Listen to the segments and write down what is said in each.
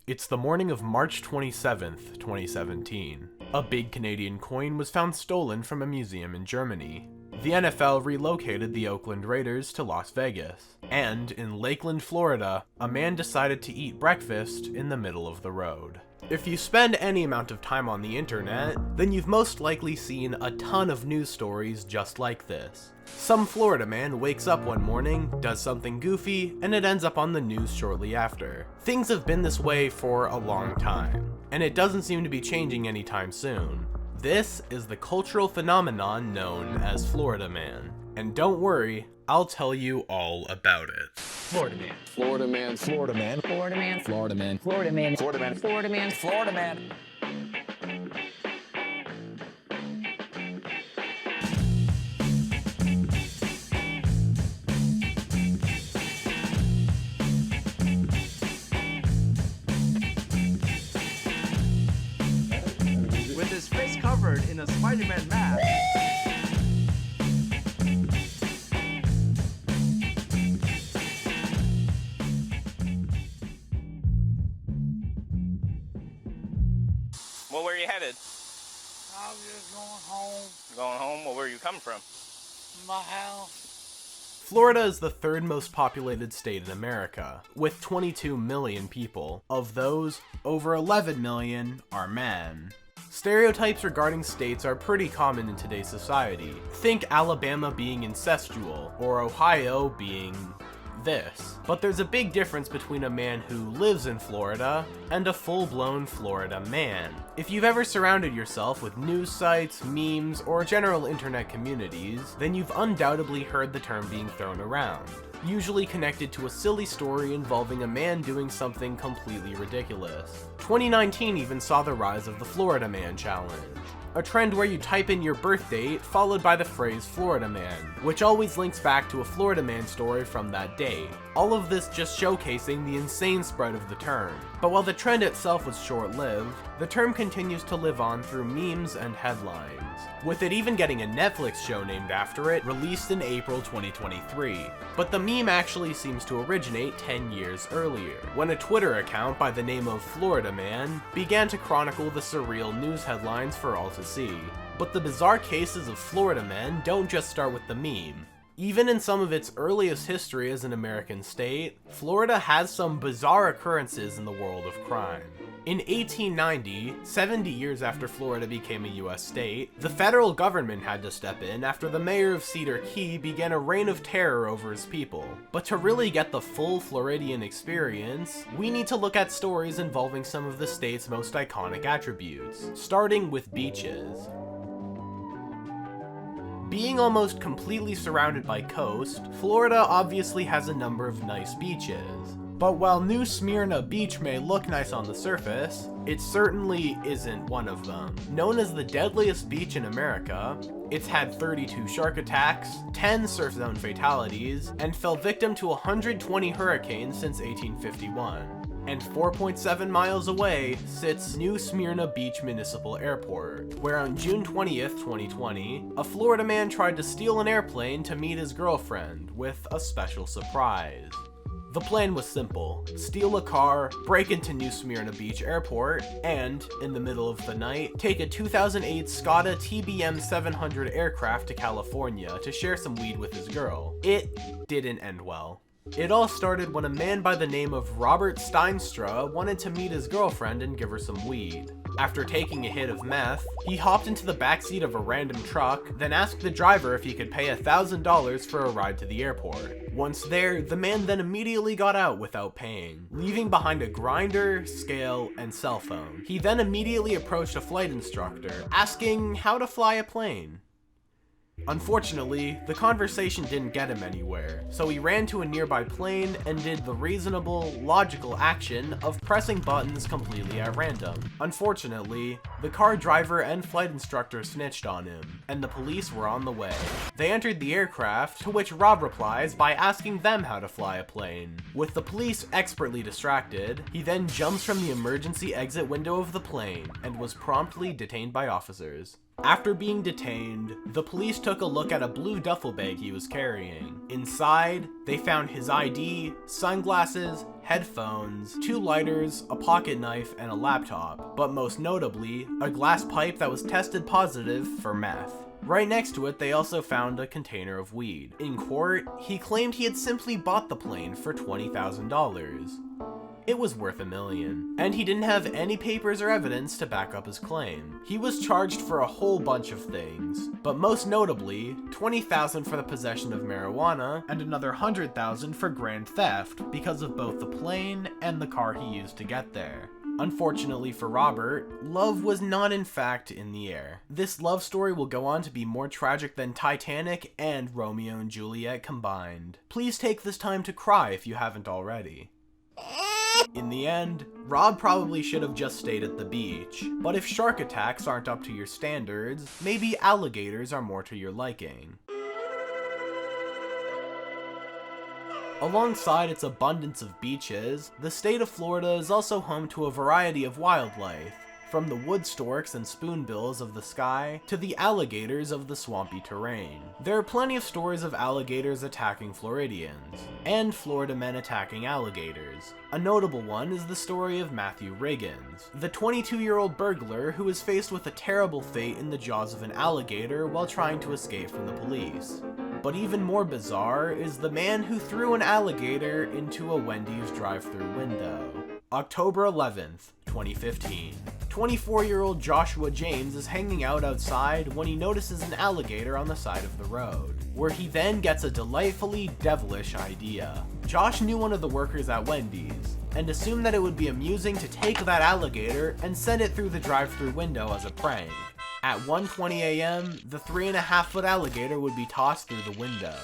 It's the morning of March 27th, 2017. A big Canadian coin was found stolen from a museum in Germany. The NFL relocated the Oakland Raiders to Las Vegas. And in Lakeland, Florida, a man decided to eat breakfast in the middle of the road. If you spend any amount of time on the internet, then you've most likely seen a ton of news stories just like this. Some Florida man wakes up one morning, does something goofy, and it ends up on the news shortly after. Things have been this way for a long time, and it doesn't seem to be changing anytime soon. This is the cultural phenomenon known as Florida Man. And don't worry, I'll tell you all about it. Florida Man. Florida Man. Florida Man. Florida Man. Florida Man. Florida Man. Florida Man. Florida Man. Florida Man. With his face covered in a Spider-Man mask. Well, where are you headed? I was just going home. Going home? Well, where are you coming from? My house. Florida is the third most populated state in America, with 22 million people. Of those, over 11 million are men. Stereotypes regarding states are pretty common in today's society. Think Alabama being incestual, or Ohio being this. But there's a big difference between a man who lives in Florida and a full-blown Florida man. If you've ever surrounded yourself with news sites, memes, or general internet communities, then you've undoubtedly heard the term being thrown around, usually connected to a silly story involving a man doing something completely ridiculous. 2019 even saw the rise of the Florida Man Challenge, a trend where you type in your birth date followed by the phrase Florida Man, which always links back to a Florida Man story from that date. All of this just showcasing the insane spread of the term. But while the trend itself was short-lived, the term continues to live on through memes and headlines, with it even getting a Netflix show named after it, released in April 2023. But the meme actually seems to originate 10 years earlier, when a Twitter account by the name of Florida Man began to chronicle the surreal news headlines for all to see. But the bizarre cases of Florida men don't just start with the meme. Even in some of its earliest history as an American state, Florida has some bizarre occurrences in the world of crime. In 1890, 70 years after Florida became a US state, the federal government had to step in after the mayor of Cedar Key began a reign of terror over his people. But to really get the full Floridian experience, we need to look at stories involving some of the state's most iconic attributes, starting with beaches. Being almost completely surrounded by coast, Florida obviously has a number of nice beaches. But while New Smyrna Beach may look nice on the surface, it certainly isn't one of them. Known as the deadliest beach in America, it's had 32 shark attacks, 10 surf zone fatalities, and fell victim to 120 hurricanes since 1851. And 4.7 miles away sits New Smyrna Beach Municipal Airport, where on June 20th, 2020, a Florida man tried to steal an airplane to meet his girlfriend with a special surprise. The plan was simple: steal a car, break into New Smyrna Beach Airport, and, in the middle of the night, take a 2008 Skoda TBM 700 aircraft to California to share some weed with his girl. It didn't end well. It all started when a man by the name of Robert Steinstra wanted to meet his girlfriend and give her some weed. After taking a hit of meth, he hopped into the backseat of a random truck, then asked the driver if he could pay $1,000 for a ride to the airport. Once there, the man then immediately got out without paying, leaving behind a grinder, scale, and cell phone. He then immediately approached a flight instructor, asking how to fly a plane. Unfortunately, the conversation didn't get him anywhere, so he ran to a nearby plane and did the reasonable, logical action of pressing buttons completely at random. Unfortunately, the car driver and flight instructor snitched on him, and the police were on the way. They entered the aircraft, to which Rob replies by asking them how to fly a plane. With the police expertly distracted, he then jumps from the emergency exit window of the plane and was promptly detained by officers. After being detained, the police took a look at a blue duffel bag he was carrying. Inside, they found his ID, sunglasses, headphones, 2 lighters, a pocket knife, and a laptop, but most notably, a glass pipe that was tested positive for meth. Right next to it, they also found a container of weed. In court, he claimed he had simply bought the plane for $20,000. It was worth $1 million, and he didn't have any papers or evidence to back up his claim. He was charged for a whole bunch of things, but most notably, $20,000 for the possession of marijuana, and another $100,000 for grand theft because of both the plane and the car he used to get there. Unfortunately for Robert, love was not in fact in the air. This love story will go on to be more tragic than Titanic and Romeo and Juliet combined. Please take this time to cry if you haven't already. In the end, Rob probably should have just stayed at the beach, but if shark attacks aren't up to your standards, maybe alligators are more to your liking. Alongside its abundance of beaches, the state of Florida is also home to a variety of wildlife, from the wood storks and spoonbills of the sky to the alligators of the swampy terrain. There are plenty of stories of alligators attacking Floridians, and Florida men attacking alligators. A notable one is the story of Matthew Riggins, the 22-year-old burglar who was faced with a terrible fate in the jaws of an alligator while trying to escape from the police. But even more bizarre is the man who threw an alligator into a Wendy's drive-thru window. October 11th, 2015. 24-year-old Joshua James is hanging out outside when he notices an alligator on the side of the road, where he then gets a delightfully devilish idea. Josh knew one of the workers at Wendy's, and assumed that it would be amusing to take that alligator and send it through the drive-thru window as a prank. At 1:20 a.m., the 3.5-foot alligator would be tossed through the window.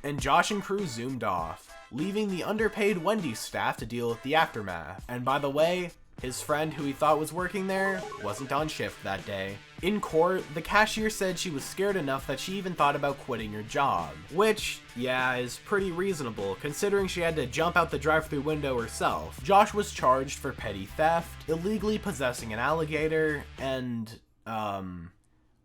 And Josh and crew zoomed off, leaving the underpaid Wendy's staff to deal with the aftermath. And by the way, his friend who he thought was working there wasn't on shift that day. In court, the cashier said she was scared enough that she even thought about quitting her job, which, yeah, is pretty reasonable considering she had to jump out the drive-thru window herself. Josh was charged for petty theft, illegally possessing an alligator, and,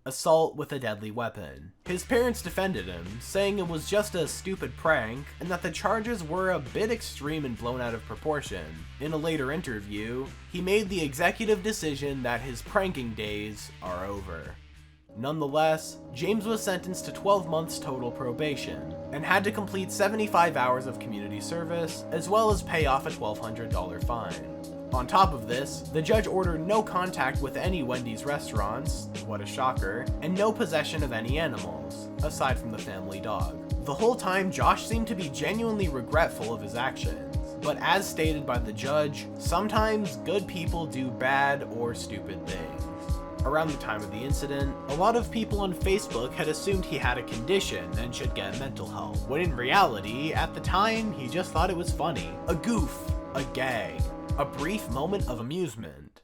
assault with a deadly weapon. His parents defended him, saying it was just a stupid prank, and that the charges were a bit extreme and blown out of proportion. In a later interview, he made the executive decision that his pranking days are over. Nonetheless, James was sentenced to 12 months total probation, and had to complete 75 hours of community service, as well as pay off a $1,200 fine. On top of this, the judge ordered no contact with any Wendy's restaurants, what a shocker, and no possession of any animals, aside from the family dog. The whole time, Josh seemed to be genuinely regretful of his actions, but as stated by the judge, sometimes good people do bad or stupid things. Around the time of the incident, a lot of people on Facebook had assumed he had a condition and should get mental help, when in reality, at the time, he just thought it was funny. A goof, a gag. A brief moment of amusement.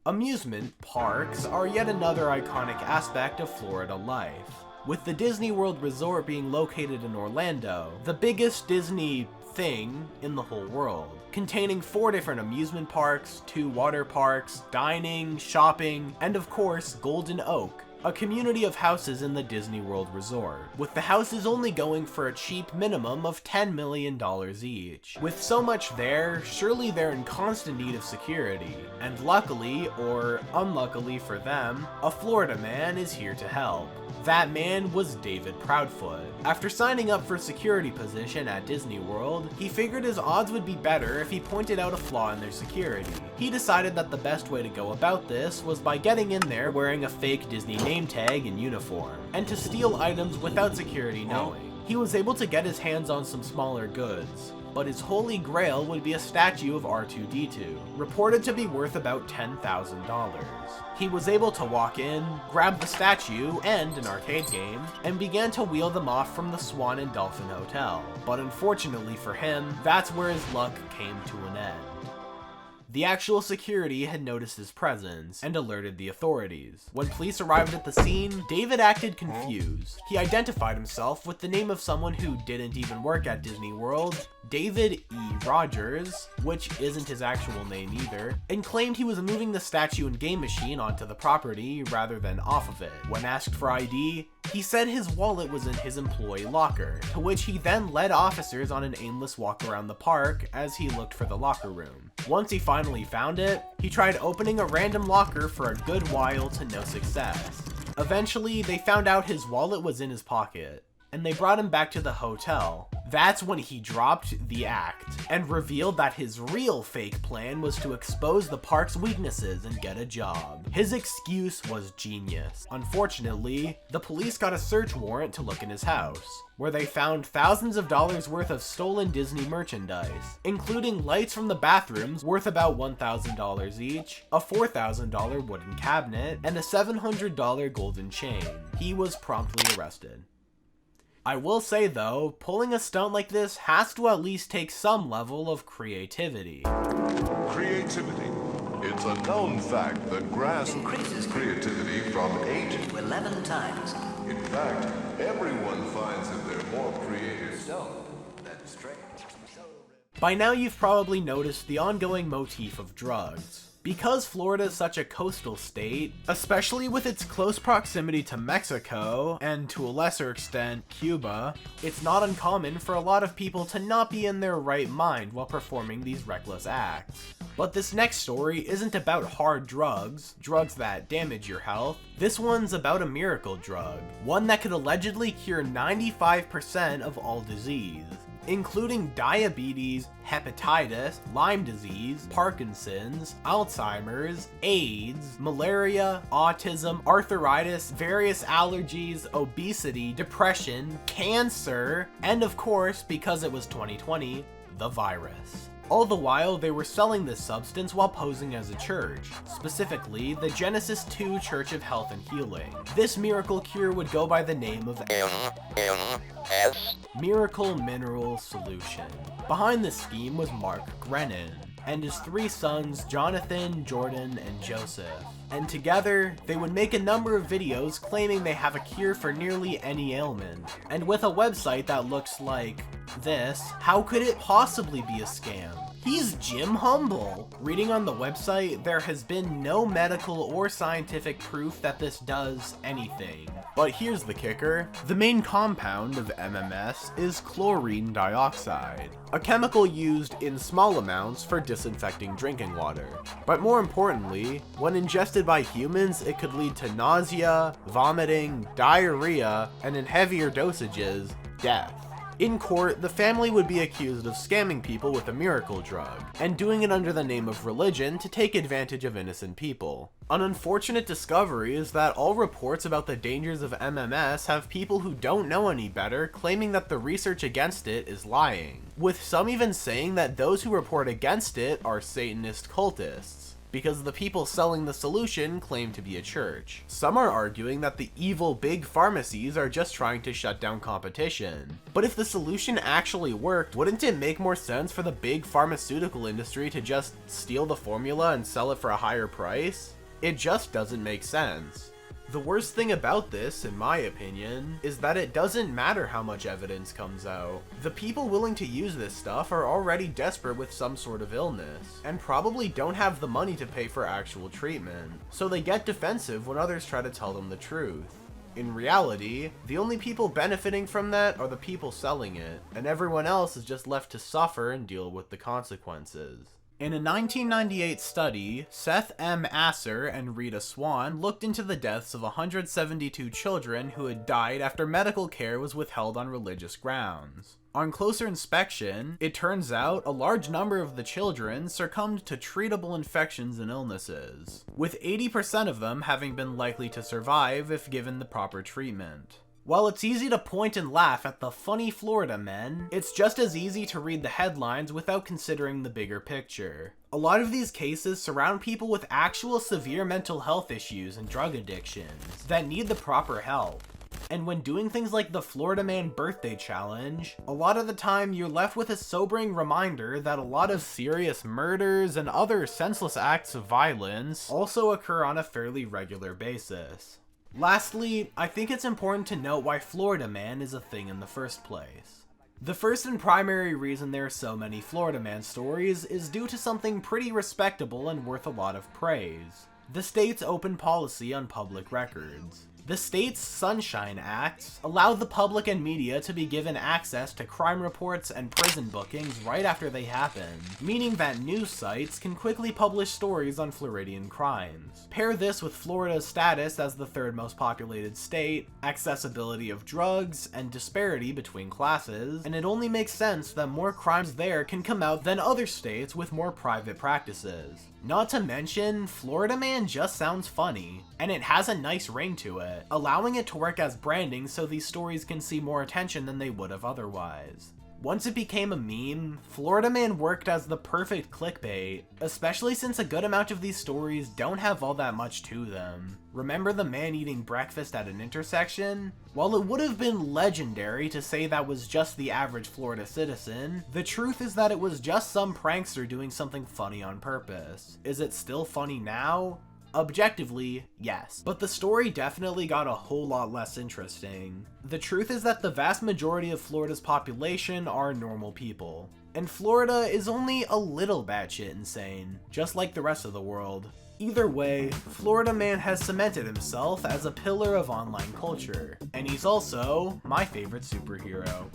Amusement parks are yet another iconic aspect of Florida life. With the Disney World Resort being located in Orlando, the biggest Disney thing in the whole world, containing 4 different amusement parks, 2 water parks, dining, shopping, and of course, Golden Oak, a community of houses in the Disney World Resort, with the houses only going for a cheap minimum of $10 million each. With so much there, surely they're in constant need of security, and luckily, or unluckily for them, a Florida man is here to help. That man was David Proudfoot. After signing up for a security position at Disney World, he figured his odds would be better if he pointed out a flaw in their security. He decided that the best way to go about this was by getting in there wearing a fake Disney name tag and uniform, and to steal items without security knowing. He was able to get his hands on some smaller goods, but his holy grail would be a statue of R2-D2, reported to be worth about $10,000. He was able to walk in, grab the statue and an arcade game, and began to wheel them off from the Swan and Dolphin Hotel. But unfortunately for him, that's where his luck came to an end. The actual security had noticed his presence and alerted the authorities. When police arrived at the scene, David acted confused. He identified himself with the name of someone who didn't even work at Disney World, David E. Rogers, which isn't his actual name either, and claimed he was moving the statue and game machine onto the property rather than off of it. When asked for ID, he said his wallet was in his employee locker, to which he then led officers on an aimless walk around the park as he looked for the locker room. Once he finally found it, he tried opening a random locker for a good while to no success. Eventually, they found out his wallet was in his pocket, and they brought him back to the hotel. That's when he dropped the act and revealed that his real fake plan was to expose the park's weaknesses and get a job. His excuse was genius. Unfortunately, the police got a search warrant to look in his house, where they found thousands of dollars worth of stolen Disney merchandise, including lights from the bathrooms worth about $1,000 each, a $4,000 wooden cabinet, and a $700 golden chain. He was promptly arrested. I will say though, pulling a stunt like this has to at least take some level of creativity. Creativity. It's a known fact that grass increases creativity from 8 to 11 times. In fact, everyone finds that they're more creative. So, that's strange. By now you've probably noticed the ongoing motif of drugs. Because Florida is such a coastal state, especially with its close proximity to Mexico, and to a lesser extent, Cuba, it's not uncommon for a lot of people to not be in their right mind while performing these reckless acts. But this next story isn't about hard drugs that damage your health. This one's about a miracle drug, one that could allegedly cure 95% of all disease, including diabetes, hepatitis, Lyme disease, Parkinson's, Alzheimer's, AIDS, malaria, autism, arthritis, various allergies, obesity, depression, cancer, and of course, because it was 2020, the virus. All the while, they were selling this substance while posing as a church, specifically the Genesis 2 Church of Health and Healing. This miracle cure would go by the name of Miracle Mineral Solution. Behind this scheme was Mark Grennan and his 3 sons, Jonathan, Jordan, and Joseph. And together, they would make a number of videos claiming they have a cure for nearly any ailment. And with a website that looks like this, how could it possibly be a scam? He's Jim Humble. Reading on the website, there has been no medical or scientific proof that this does anything. But here's the kicker. The main compound of MMS is chlorine dioxide, a chemical used in small amounts for disinfecting drinking water. But more importantly, when ingested by humans, it could lead to nausea, vomiting, diarrhea, and in heavier dosages, death. In court, the family would be accused of scamming people with a miracle drug, and doing it under the name of religion to take advantage of innocent people. An unfortunate discovery is that all reports about the dangers of MMS have people who don't know any better claiming that the research against it is lying, with some even saying that those who report against it are Satanist cultists, because the people selling the solution claim to be a church. Some are arguing that the evil big pharmacies are just trying to shut down competition. But if the solution actually worked, wouldn't it make more sense for the big pharmaceutical industry to just steal the formula and sell it for a higher price? It just doesn't make sense. The worst thing about this, in my opinion, is that it doesn't matter how much evidence comes out. The people willing to use this stuff are already desperate with some sort of illness, and probably don't have the money to pay for actual treatment, so they get defensive when others try to tell them the truth. In reality, the only people benefiting from that are the people selling it, and everyone else is just left to suffer and deal with the consequences. In a 1998 study, Seth M. Asser and Rita Swan looked into the deaths of 172 children who had died after medical care was withheld on religious grounds. On closer inspection, it turns out a large number of the children succumbed to treatable infections and illnesses, with 80% of them having been likely to survive if given the proper treatment. While it's easy to point and laugh at the funny Florida men, it's just as easy to read the headlines without considering the bigger picture. A lot of these cases surround people with actual severe mental health issues and drug addictions that need the proper help. And when doing things like the Florida Man birthday challenge, a lot of the time you're left with a sobering reminder that a lot of serious murders and other senseless acts of violence also occur on a fairly regular basis. Lastly, I think it's important to note why Florida Man is a thing in the first place. The first and primary reason there are so many Florida Man stories is due to something pretty respectable and worth a lot of praise: the state's open policy on public records. The state's Sunshine Act allowed the public and media to be given access to crime reports and prison bookings right after they happen, meaning that news sites can quickly publish stories on Floridian crimes. Pair this with Florida's status as the third most populated state, accessibility of drugs, and disparity between classes, and it only makes sense that more crimes there can come out than other states with more private practices. Not to mention, Florida Man just sounds funny, and it has a nice ring to it, allowing it to work as branding so these stories can see more attention than they would have otherwise. Once it became a meme, Florida Man worked as the perfect clickbait, especially since a good amount of these stories don't have all that much to them. Remember the man eating breakfast at an intersection? While it would have been legendary to say that was just the average Florida citizen, the truth is that it was just some prankster doing something funny on purpose. Is it still funny now? Objectively, yes, but the story definitely got a whole lot less interesting. The truth is that the vast majority of Florida's population are normal people, and Florida is only a little batshit insane, just like the rest of the world. Either way, Florida Man has cemented himself as a pillar of online culture, and he's also my favorite superhero.